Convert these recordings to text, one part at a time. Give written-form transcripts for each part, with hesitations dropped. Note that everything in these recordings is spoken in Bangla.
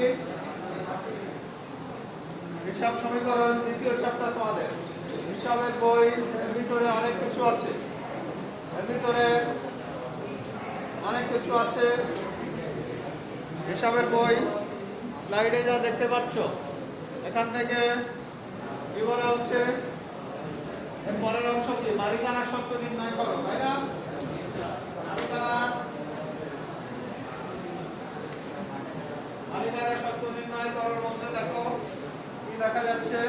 কি হিসাব সমীকরণ দ্বিতীয় চ্যাপ্টার তোমাদের হিসাবের বই। এর ভিতরে অনেক কিছু আছে, হিসাবের বই। স্লাইডে যা দেখতে পাচ্ছ এখান থেকে কি বলা হচ্ছে, এর পরের অংশ কি মালিকানার শর্ত নির্ণয় করো, তাই না? মালিকানার শর্ত নির্ণয় করার মধ্যে দেখো কি দেখা যাচ্ছে,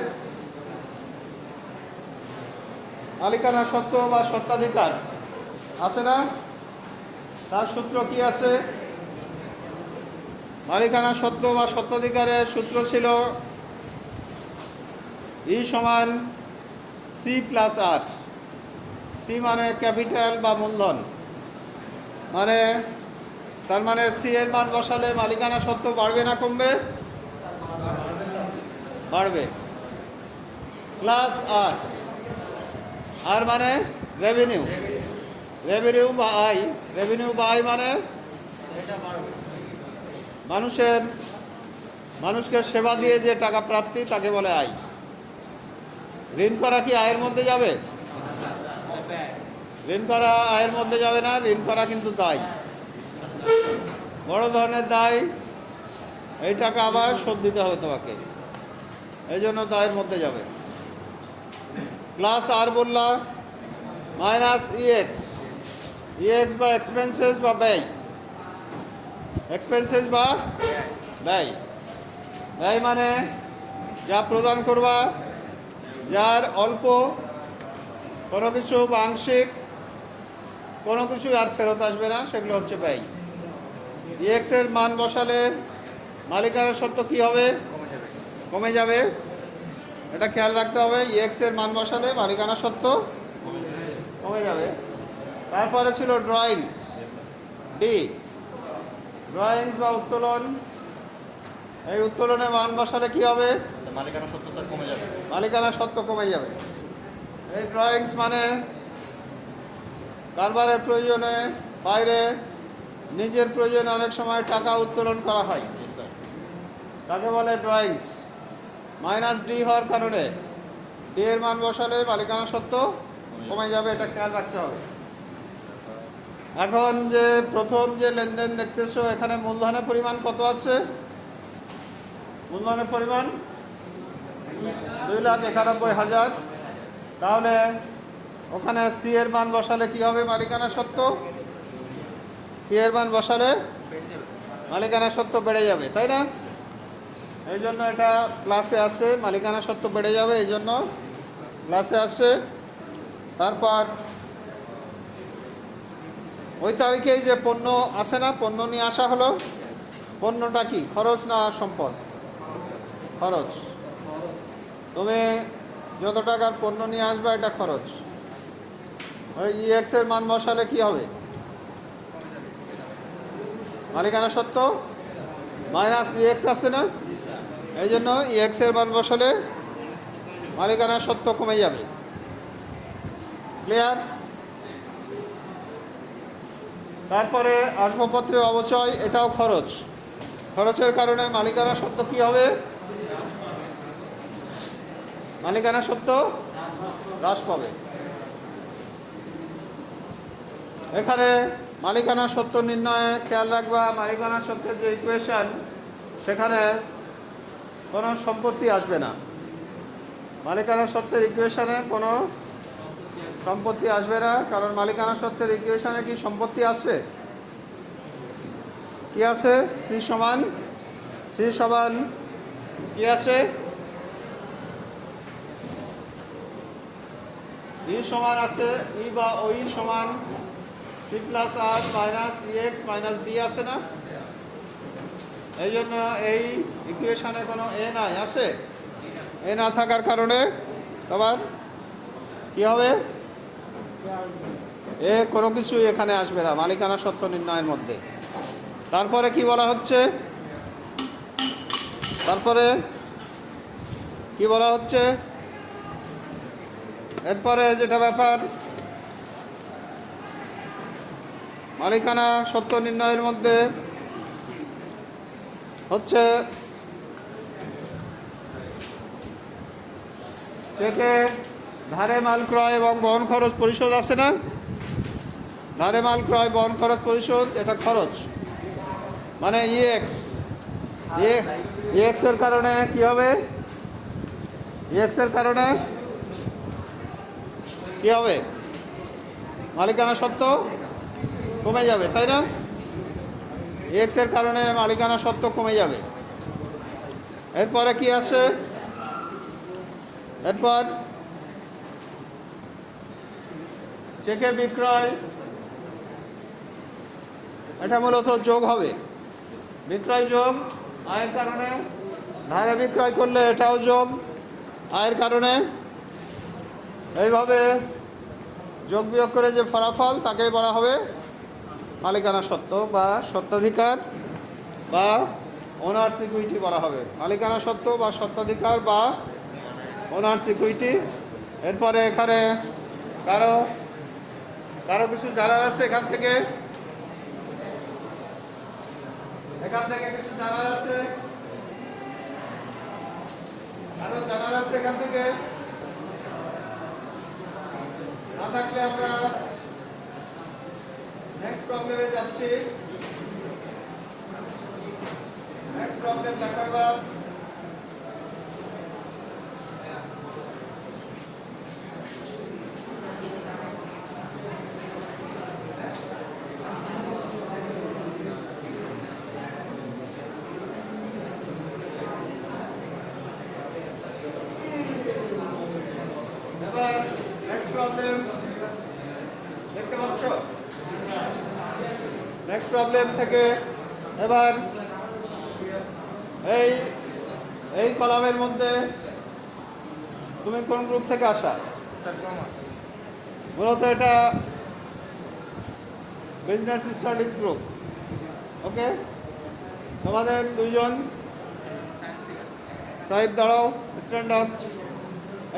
মালিকানার সত্ত্ব বা সত্ত্বাধিকার আছে না, তার সূত্র কি আছে? মালিকানার সত্ত্ব বা সত্ত্বাধিকারের সূত্র ছিল ই সমান সি প্লাস আর। সি মানে ক্যাপিটাল বা মূলধন, মানে তার মানে সি এর মান বসালে মালিকানা সত্ত্ব বাড়বে না কমবে? বাড়বে। প্লাস আর, আর মানে রেভিনিউ, রেভিনিউ বা আয় মানে মানুষকে সেবা দিয়ে যে টাকা প্রাপ্তি তাকে বলে আয়। ঋণ করা কি আয়ের মধ্যে যাবে? ঋণ করা আয়ের মধ্যে যাবে না, ঋণ করা কিন্তু দায়, বড় ধরনের দায়। এই টাকা আবার শোধ দিতে হবে তোমাকে, এই জন্য দায়ের মধ্যে যাবে। প্লাস আর বললাম মাইনাস ইএক্স বা এক্সপেন্সেস বা ব্যয়, ব্যয় মানে যা প্রদান করবা, যার অল্প কোনো কিছু বা আংশিক কোনো কিছু আর ফেরত আসবে না, সেগুলো হচ্ছে ব্যয়। ইএক্স এর মান বসালে মালিকানার সত্ত্ব কি হবে? কমে যাবে। এটা খেয়াল রাখতে হবে, ইএক্স এর মান বসালে মালিকানার সত্ত্ব কমে যাবে। তারপরে ছিল ড্রয়িংস, ড্রয়িংস বা উত্তোলন। এই উত্তোলনে মান বসালে কি হবে? মালিকানা সত্ত্ব স্যার কমে যাবে। মালিকানা সত্ত্ব কমে যাবে। এই ড্রয়িংস মানে কারবারের প্রয়োজনে বাইরে নিজের প্রয়োজনে অনেক সময় টাকা উত্তোলন করা হয়, তাকে বলে ড্রয়িংস। মাইনাস ডি হওয়ার কারণে ডি এর মান বসালে মালিকানা সত্ত্ব কমে যাবে, এটা খেয়াল রাখতে হবে। এখন যে প্রথম যে লেনদেন দেখতেছো, এখানে মূলধনের পরিমাণ কত আছে? মূলধনের পরিমাণ 2,91,000। তাহলে ওখানে সি এর মান বসালে কি হবে? মালিকানা সত্ত্ব। সি এর মান বসালে মালিকানা সত্ত্ব বেড়ে যাবে, তাই না? এই জন্য এটা প্লাসে আসছে, মালিকানা সত্ত্ব বেড়ে যাবে, এই জন্য প্লাসে আসছে। তারপর ওই তারিখেই যে পণ্য আসে না, পণ্য নিয়ে আসা হলো, পণ্যটা কি খরচ না সম্পদ? খরচ। তুমি যত টাকার পণ্য নিয়ে আসবে এটা খরচ। ওই ইএক্স এর মান বসালে কি হবে? মালিকানা সত্ত্ব মাইনাস ইএক্স আসছে না, এই জন্য ইএক্স এর মান বসালে মালিকানা সত্ত্ব কমে যাবে। ক্লিয়ার? তারপরে আসবাবপত্রের অবচয়, এটাও খরচ। খরচের কারণে মালিকানা সত্ত্ব কি হবে? মালিকানা সত্ত্ব হ্রাস পাবে। এখানে মালিকানা সত্ত্ব নির্ণয়ে খেয়াল রাখবা, মালিকানা সত্ত্বের যে ইকুয়েশন, সেখানে কোনো সম্পত্তি আসবে না। মালিকানা সত্ত্বের ইকুয়েশনে কোনো সম্পত্তি আসবে না, কারণ মালিকানা সত্ত্বের ইকুয়েশনে কি সম্পত্তি আছে? কি আছে? সি সমান কি আছে? ই সমান আছে, ই বা ওই সমান সি প্লাস আর মাইনাস ইএক্স মাইনাস ডি আছে না? এই জন্য এই ইকুয়েশনে কোনো এ নাই, আছে? এ না থাকার কারণে তোমার কি হবে? এ কোনো কিছুই এখানে আসবে না মালিকানা সত্ত্ব নির্ণয়ের মধ্যে। তারপরে কি বলা হচ্ছে? এরপরে যেটা ব্যাপার, মালিকানা সত্ত্ব নির্ণয়ের মধ্যে হচ্ছে চেকে ধারে মাল ক্রয় এবং বহন খরচ পরিশোধ আছে না? ধারে মাল ক্রয় বহন খরচ পরিশোধ, এটা খরচ মানে ইএক্স। ইএক্স এর কারণে কি হবে? ইএক্স এর কারণে কি হবে? মালিকানা সত্ত্ব কমে যাবে, তাই না? ইএক্স এর কারণে মালিকানা সত্ত্ব কমে যাবে। এরপরে কি আছে? এরপর চেকে বিক্রয়, এটা মূলত যোগ হবে। বিক্রয় যোগ আয়ের কারণে, ধারে বিক্রয় করলে এটাও যোগ আয়ের কারণে। এইভাবে যোগ বিয়োগ করে যে ফলাফল তাকে বলা হবে মালিকানা সত্ত্ব বা সত্ত্বাধিকার বা ওনার্স ইকুইটি বলা হবে। মালিকানা সত্ত্ব বা সত্ত্বাধিকার বা ওনার্স ইকুইটি। এরপরে এখানে কারো কারো কিছু জানার আছে এখান থেকে কিছু জানার আছে? কারো জানার আছে এখান থেকে? না থাকলে আমরা নেক্সট প্রবলেমে যাচ্ছি। নেক্সট প্রবলেম দেখাবো। এবার নেক্সট প্রবলেম দেখতে পাচ্ছ? নেক্সট প্রবলেম থেকে এবার এই কলামের মধ্যে তুমি কোন গ্রুপ থেকে আসা? মূলত এটা বিজনেস স্টাডিজ গ্রুপ। ওকে, তোমাদের দুইজন সাহেব দাঁড়াও, স্ট্যান্ড আপ।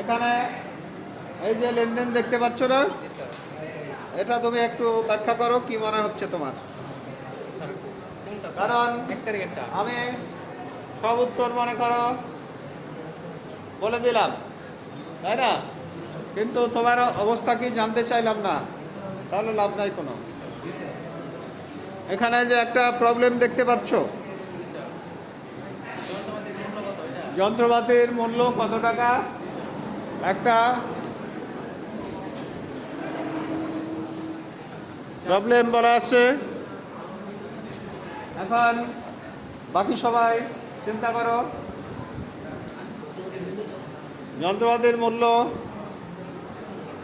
এখানে এই যে লেনদেন দেখতে পাচ্ছ না, এটা তুমি একটু ব্যাখ্যা করো, কি মনে হচ্ছে তোমার? কারণ আমি সব উত্তর মনে করো বলে দিলাম, তাই না? কিন্তু তোমার অবস্থা কি জানতে চাইলাম না, তাহলে লাভ নাই কোনো। এখানে যে একটা প্রবলেম দেখতে পাচ্ছ, যন্ত্রপাতির মূল্য কত টাকা, একটা প্রবলেম বলা আছে। এখন বাকি সবাই চিন্তা করো, যন্ত্রপাতির মূল্য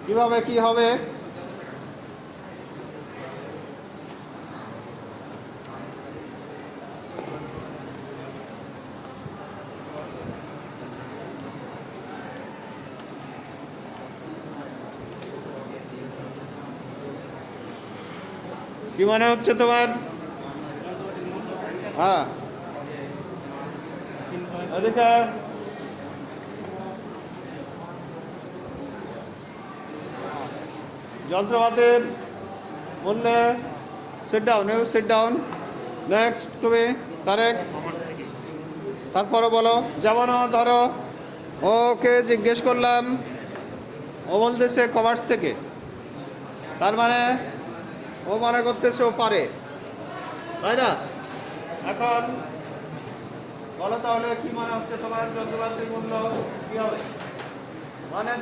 কিভাবে কি হবে? কি মনে হচ্ছে তোমার? হ্যাঁ, এদিকে যন্ত্রপাতির মূল্যে সিট ডাউন। নেক্সট তুমি তারেক, তারপরে বলো। যেমন ধরো ওকে জিজ্ঞেস করলাম, ও বলতেছে কমার্স থেকে, তার মানে ও মনে করতেছে ও পারে, তাই না? এখন বলো তাহলে কি মনে হচ্ছে তোমার যন্ত্রপাতির মূল্য কি হবে? মানে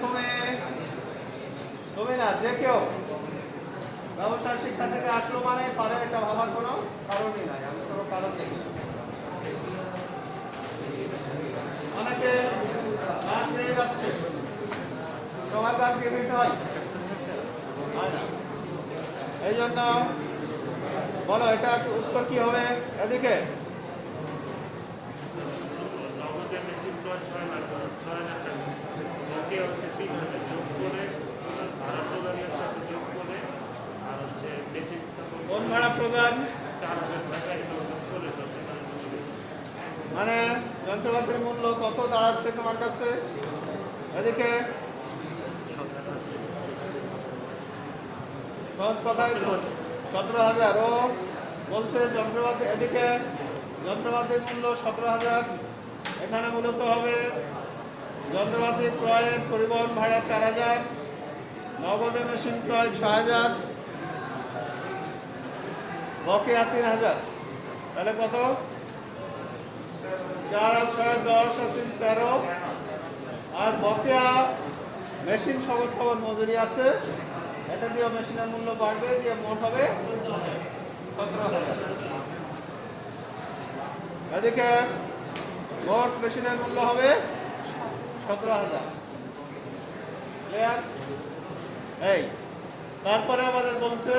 তুমি না, যে কেউ ব্যবসায় শিক্ষা থেকে আসলো মানে পারে, এটা ভাবার কোনো কারণই নাই। আমি কোনো কারণ দেখি না। অনেকে গান পেয়ে যাচ্ছে, সবার গান পেমেন্ট হয় না। এই জন্য বলো এটা উত্তর কি হবে? এদিকে কোন ভাড়া প্রদান, মানে যন্ত্রপাতির মূল্য কত দাঁড়াচ্ছে তোমার কাছে? এদিকে সহজ কথায় 17,000 ও বলছে যন্ত্রপাতি। এদিকে যন্ত্রপাতির মূল্য 17,000। এখানে মূলত হবে যন্ত্রপাতি ক্রয়ের পরিবহন ভাড়া 4,000, নগদে মেশিন ক্রয় 6,000, বকেয়া 3,000। তাহলে কত? 4 আর 6 10 আর 3 13, আর বকেয়া মেশিন সংস্থাপন মজুরি আছে, এটা দিয়ে মেশিনের মূল্য বাড়বে, দিয়ে মোট হবে 17,000। এদিকে মোট মেশিনের মূল্য হবে 17,000। ক্লিয়ার? এই তারপরে আমাদের বলছে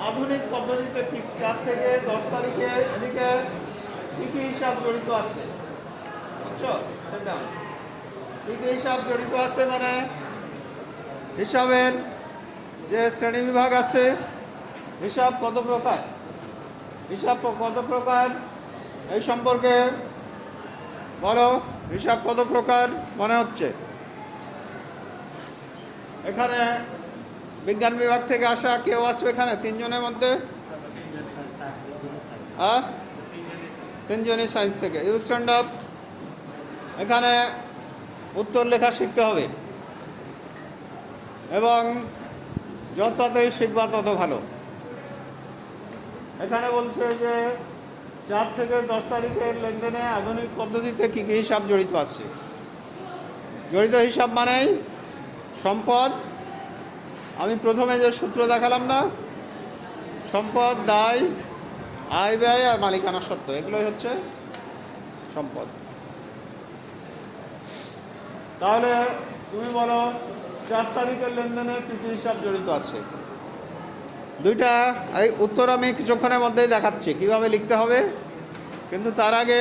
আধুনিক পদ্ধতিতে 4 থেকে 10 তারিখে এদিকে কি কি হিসাব জড়িত আছে, বুঝছো? সেটা কি কি হিসাব জড়িত আছে, মানে হিসাবের যে শ্রেণী বিভাগ আছে, হিসাব কত প্রকার, হিসাব কত প্রকার এই সম্পর্কে বলো। হিসাব কত প্রকার মনে হচ্ছে? এখানে বিজ্ঞান বিভাগ থেকে আসা কেউ আসবে এখানে? 3 জনের মধ্যে? হ্যাঁ, 3 জনই সায়েন্স থেকে। You stand up. এখানে উত্তর লেখা শিখতে হবে, এবং যত তাড়াতাড়ি শিখবা তত ভালো। এখানে বলছে যে 4 থেকে 10 তারিখের লেনদেনে আধুনিক পদ্ধতিতে কী কী হিসাব জড়িত আছে। জড়িত হিসাব মানেই সম্পদ, আমি প্রথমে যে সূত্র দেখালাম না, সম্পদ, দায়, আয় ব্যয় আর মালিকানা সত্ত্ব, এগুলোই হচ্ছে সম্পদ। তাহলে তুমি বলো 4 তারিখের লেনদেনে কী কী হিসাব জড়িত আছে। দুইটা এই উত্তর আমি কিছুক্ষণের মধ্যেই দেখাচ্ছি কিভাবে লিখতে হবে, কিন্তু তার আগে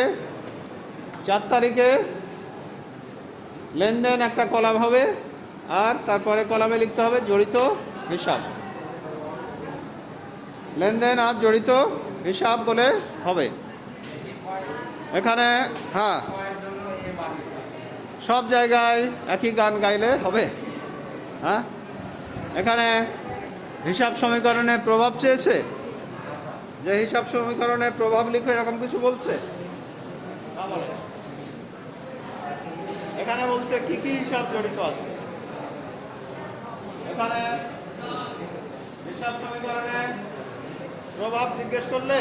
4 তারিখে লেনদেন একটা কলাম হবে, আর তারপরে কলামে লিখতে হবে জড়িত হিসাব। লেনদেন আর জড়িত হিসাব বলে হবে এখানে। হ্যাঁ, সব জায়গায় একই গান গাইলে হবে? হ্যাঁ, এখানে হিসাব সমীকরণে প্রভাব চেয়েছে, যে হিসাব সমীকরণে প্রভাব লিখো, এরকম কিছু বলছে? এখানে বলছে কি কি হিসাব জড়িত আছে। এখানে হিসাব সমীকরণে প্রভাব জিজ্ঞেস করলে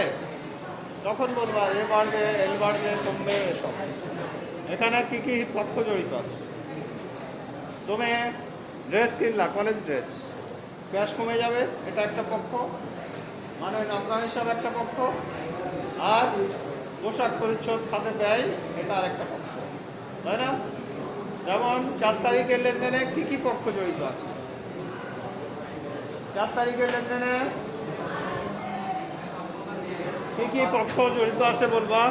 তখন বলবা এ বাড়বে, এল বাড়বে, কমবে, এসব। এখানে কি কি পক্ষ জড়িত আছে। তুমি ড্রেস কিনলা, কলেজ ড্রেস, ক্যাশ কমে যাবে, এটা একটা পক্ষ, মানে নগদ হিসাব একটা পক্ষ, আর পোশাক পরিচ্ছদ খাতে ব্যয়, এটা আর একটা পক্ষ, তাই না? যেমন 4 তারিখের লেনদেনে কি কি পক্ষ জড়িত আছে। 4 তারিখের লেনদেনে কি কি পক্ষ জড়িত আছে বলবা?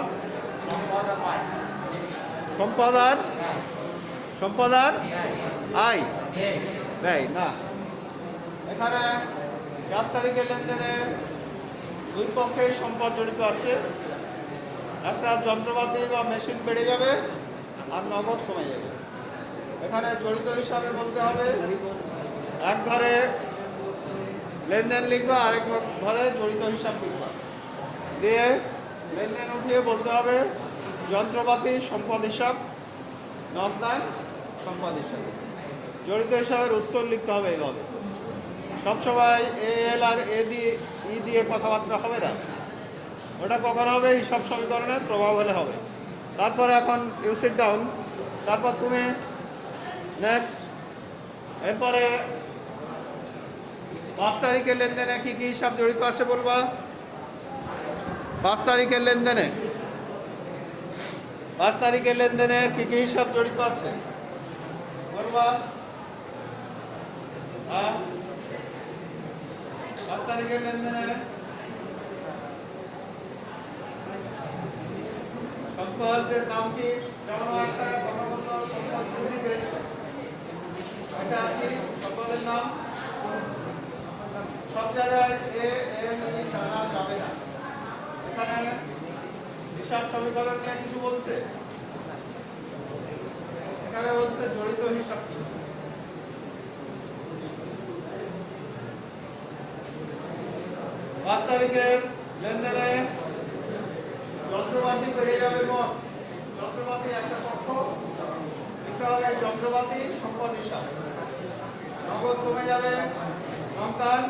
সম্পদ আর আয় ব্যয় না। এখানে 4 তারিখের লেনদেনে 2 পক্ষেই সম্পদ জড়িত আছে। একটা যন্ত্রপাতি বা মেশিন বেড়ে যাবে, আর নগদ কমে যাবে। এখানে জড়িত হিসাবে বলতে হবে, এক ঘরে লেনদেন লিখবা, আরেক ঘরে জড়িত হিসাব লিখবা, দিয়ে লেনদেন উঠিয়ে বলতে হবে যন্ত্রপাতি সম্পদ হিসাব, নগদান সম্পদ হিসাব। জড়িত হিসাবের উত্তর লিখতে হবে এইভাবে। সবসময় এ এল আর এ দিয়ে ই দিয়ে কথাবার্তা হবে না, ওটা কখন হবে? হিসাব সমীকরণের প্রভাব হলে হবে। তারপরে এখন ইউ সিট ডাউন। তারপর তুমি নেক্সট, এরপরে 5 তারিখের লেনদেনে কি কি হিসাব জড়িত আছে বলবা। 5 তারিখের লেনদেনে, 5 তারিখের লেনদেনে কি কি হিসাব জড়িত আছে বলবা। 5 তারিখের লেনদেনে সম্পদের নাম কি? যেমন একটা কথা বললো সম্পদ বৃদ্ধি পেয়েছে, এটা কি সম্পদের নাম? সব জায়গায় এ এল ই টানা যাবে না। এখানে হিসাব সমীকরণ নিয়ে কিছু বলছে, এখানে বলছে জড়িত হিসাব কি। 5 তারিখের লেনদেনে যন্ত্রপাতি বেড়ে যাবে মোট। যন্ত্রপাতি একটা পক্ষ লিখতে হবে যন্ত্রপাতি সম্পদ হিসাব। নগদ কমে যাবে, রমদান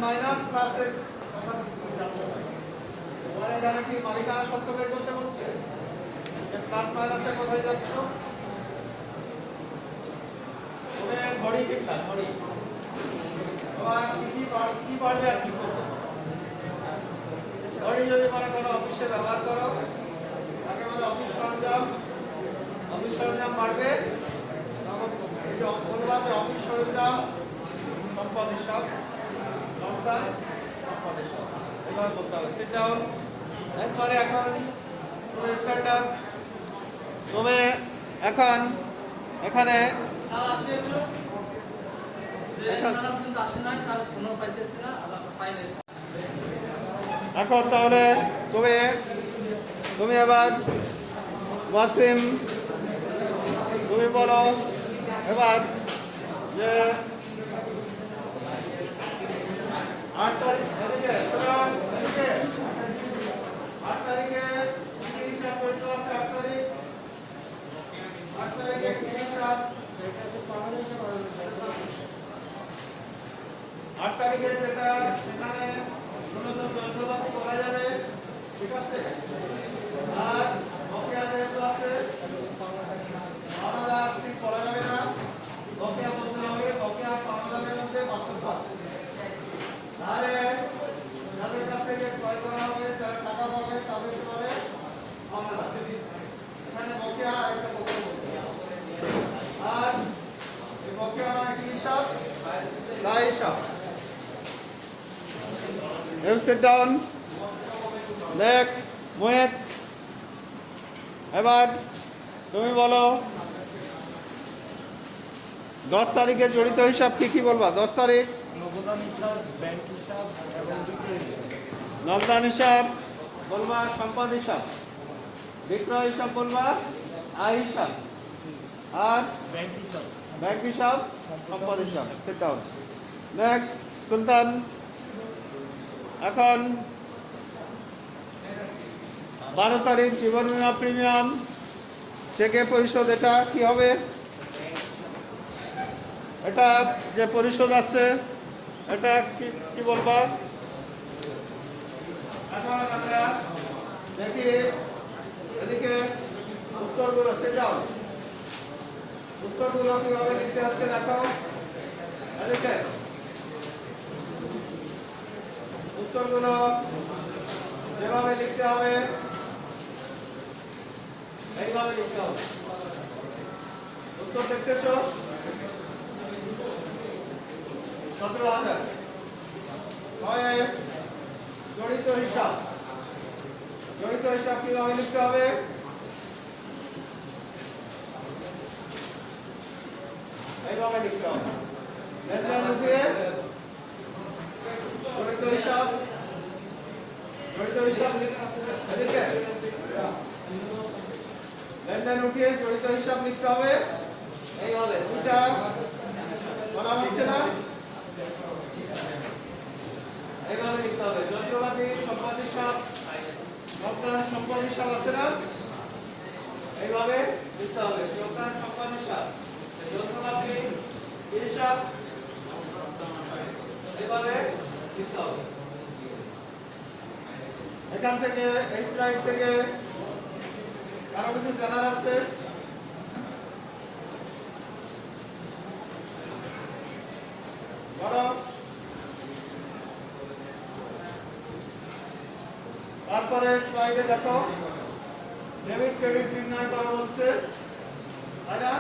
মাইনাস প্লাসের কথা তুমি জানছো না। তোমার এখানে কি মালিকানা সত্ত্ব বের করতে বলছে? প্লাস মাইনাসের কথাই যাচ্ছ। তুমি ঘড়ি ঠিক না ঘড়ি তোমার কি পারবে আর কি করবে। ঘড়ি যদি মনে করো অফিসে ব্যবহার করো, তাকে বলে অফিস সরঞ্জাম বাড়বে। এই যে বলবা যে অফিস সরঞ্জাম সম্পদ হিসাব, রমদান সম্পদ হিসাব, এভাবে বলতে হবে। Sit down. এরপরে এখন তুমি স্ট্যান্ড আপ। তুমি এখন এখানে এখন তাহলে তুমি এবার ওয়াসিম তুমি বলো এবার যে 8 তারিখ এদিকে 8 তারিখে কি হিসাব করতে আছে? 8 তারিখে কি হিসাব? 8 তারিখে যেটা সেখানে ন্যূনতম যন্ত্রপাতি করা যাবে, ঠিক আছে। আর বকেয়া যেহেতু আছে পাওনা ঠিক করা যাবে না, বকেয়া বলতে হবে বকেয়া পাওনাদারের মধ্যে পার্থক্য আছে। তাহলে যাদের কাছ থেকে ক্রয় করা হবে, যারা টাকা পাবে তাদের হবে পাওনাদার। এখানে বকেয়া একটা বকেয়া আর এই বকেয়া মানে কি হিসাব? দায় হিসাব। You sit down. Next, মোহিত এবার তুমি বলো 10 তারিখে জড়িত হিসাব কি বলবা? 10 তারিখ নগদান হিসাব, ব্যাংক হিসাব এবং বিক্রয় হিসাব। নগদান হিসাব বলবা, সম্পদ হিসাব, বিক্রয় হিসাব বলবা, আয় হিসাব, আর ব্যাংক হিসাব সম্পদ হিসাব। Sit down. Next, সুলতান এখন 12 তারিখ জীবন বীমা প্রিমিয়াম চেকে পরিশোধ। এটা কি হবে? এটা যে পরিশোধ আছে এটা কি বলবা? এখন আমরা দেখি এদিকে উত্তরগুলো। সেটাও উত্তরগুলো কিভাবে লিখতে হচ্ছে দেখো। এদিকে উত্তরগুলো যেভাবে লিখতে হবে এইভাবে লিখতে হবে। উত্তর দেখতেছ 17,000। জড়িত হিসাব কিভাবে লিখতে হবে? এইভাবে লিখতে হবে। লেনদেন উঠিয়ে জড়িত হিসাব এদিকে লেনদেন উঠিয়ে জড়িত হিসাব লিখতে হবে। এইভাবে দুইটা বলা হচ্ছে না, এইভাবে লিখতে হবে। যন্ত্রপাতি সম্পদ হিসাব, রপ্তানি সম্পদ হিসাব আছে না, এইভাবে লিখতে হবে। রপ্তানি সম্পদ হিসাব, যন্ত্রপাতি হিসাব এইভাবে লিখতে হবে। এখান থেকে এই স্লাইড থেকে কারো কিছু জানার আছে? বলো। তারপরে স্লাইডে দেখো ডেবিট ক্রেডিট নির্ণয় করা বলছে, তাই না?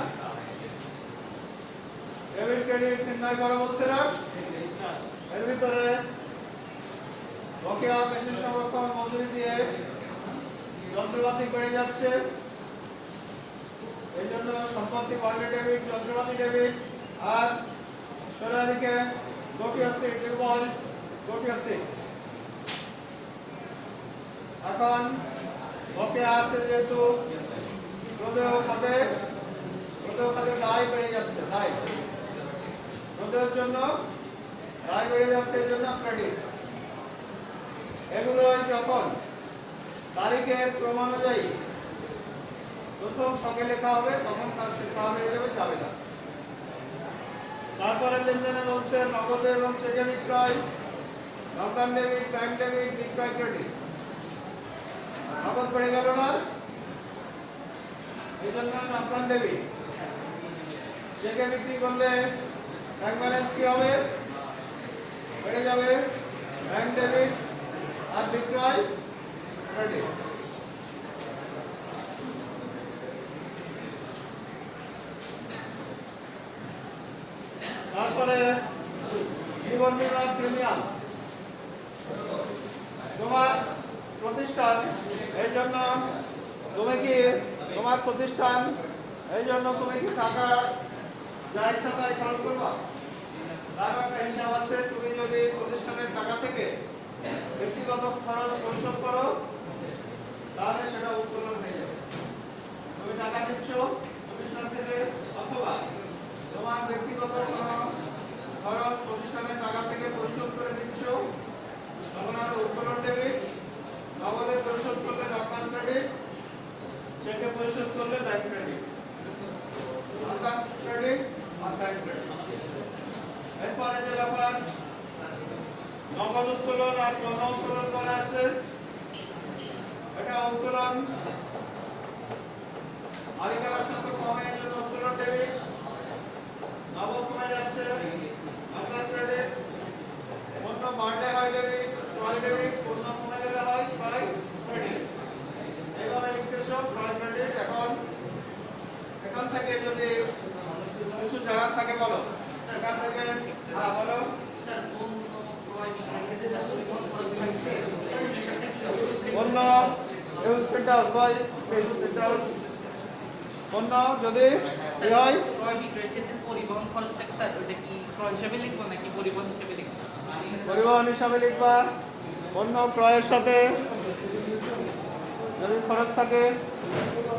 ডেবিট ক্রেডিট নির্ণয় করা বলছে না? এর ভিতরে বকেয়া মেশিন সংরক্ষণ মজুরি দিয়ে যন্ত্রপাতি বেড়ে যাচ্ছে, এই জন্য সম্পত্তি বাড়বে ডেবিট, যন্ত্রপাতি ডেবিট। আর সোনালীকে গটিয়াছে। এখন বকেয়া আছে যেহেতু রোদেও খাতে দায় বেড়ে যাচ্ছে, রোদের জন্য দায় বেড়ে যাচ্ছে, এই জন্য ক্রেডিট। এগুলো যখন তারিখের ক্রমানুযায়ী প্রথম শখে লেখা হবে, তখন তার শেখা হয়ে যাবে জাবেদা। তারপরে লেনদেনে বলছে নগদে এবং চেকে বিক্রয়, নগদ ডেবিট, ব্যাংক ডেবিট, বিক্রয় ক্রেডিট। নগদ বেড়ে গেল না, এই জন্য নগদ ডেবিট। চেকে বিক্রি করলে ব্যাংক ব্যালেন্স কি হবে? বেড়ে যাবে, ব্যাংক ডেবিট আর বিক্রয় ক্রেডিট। তারপরে জীবন বীমা প্রিমিয়াম। তোমার প্রতিষ্ঠান এই জন্য তুমি কি তোমার প্রতিষ্ঠান এই জন্য তুমি কি টাকা যা ইচ্ছা তাই খরচ করবা? তার একটা হিসাব আছে। তুমি যদি প্রতিষ্ঠানের টাকা থেকে ব্যক্তিগত খরচ পরিশোধ করো তাহলে সেটা উত্তোলন হয়ে যাবে। তুমি টাকা দিচ্ছ প্রতিষ্ঠান থেকে, অথবা তোমার ব্যক্তিগত কোনো খরচ প্রতিষ্ঠানের টাকা থেকে পরিশোধ করে দিচ্ছ, তখন আমরা উত্তোলন ডেবিট। নগদে পরিশোধ করলে নগদ ক্রেডিট, চেকে পরিশোধ করলে ব্যাংক ক্রেডিট। নগদ ক্রেডিট আর ব্যাংক ক্রেডিট। এরপরে যে ব্যাপার নগদ উত্তোলন আর পণ্য উত্তোলন করা আছে, এটা উত্তোলন মালিকানার সাথে কমে, এই জন্য উত্তোলন ডেবিট। নগদ কমে যাচ্ছে, নগদ ক্রেডিট। পণ্য বাড়লে হয় ডেবিট, ক্রয় ডেবিট। পণ্য কমে গেলে হয় ক্রয় ক্রেডিট। এইভাবে লিখতেছো ক্রয় ক্রেডিট। এখান থেকে যদি কিছু জানার থাকে বলো, এখান থেকে বলো। পণ্য পণ্য যদি কি হয়, পরিবহন খরচটাকে স্যার ওটা কি ক্রয় হিসেবে লিখবো নাকি পরিবহন হিসেবে লিখবো? পরিবহন হিসাবে লিখবা। পণ্য ক্রয়ের সাথে যদি খরচ থাকে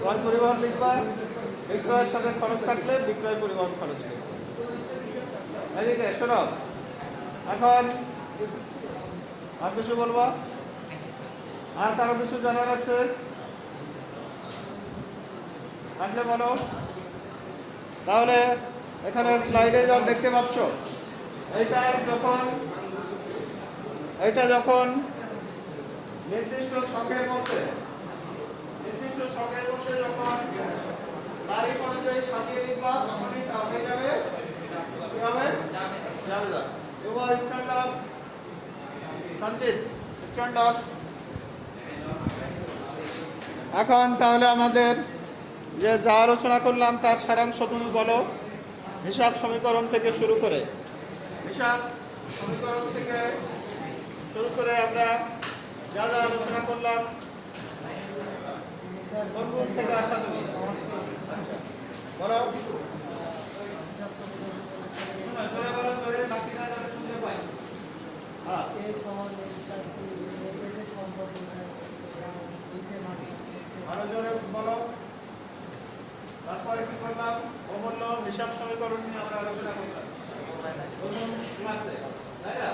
ক্রয় পরিবহন লিখবা। বিক্রয়ের সাথে খরচ থাকলে বিক্রয় পরিবহন খরচ লিখবা। এদিকে শোনো, এখন আর কিছু বলবা? আর কারো কিছু জানার আছে থাকলে বলো। তাহলে এখানে স্লাইডে যা দেখতে পাচ্ছ, এটা যখন নির্দিষ্ট শখের মধ্যে যখন তারিখ অনুযায়ী সাজিয়ে লিখবা, তখনই তা হয়ে যাবে কি হবে? জাবেদা। এবার stand up Sanjit, stand up. এখন তাহলে আমাদের যে যা আলোচনা করলাম তার সারাংশ তুমি বলো। হিসাব সমীকরণ থেকে শুরু করে আমরা যা যা আলোচনা করলাম কোন গ্রুপ থেকে আসা তুমি বলো। জোরে বলো, জোরে, বাকিরা যাতে শুনতে পাই। হ্যাঁ, আরো জোরে বলো। তারপরে কি করলাম? অমূল্য হিসাব সমীকরণ নিয়ে আমরা আলোচনা করলাম প্রথম ক্লাসে, তাই না?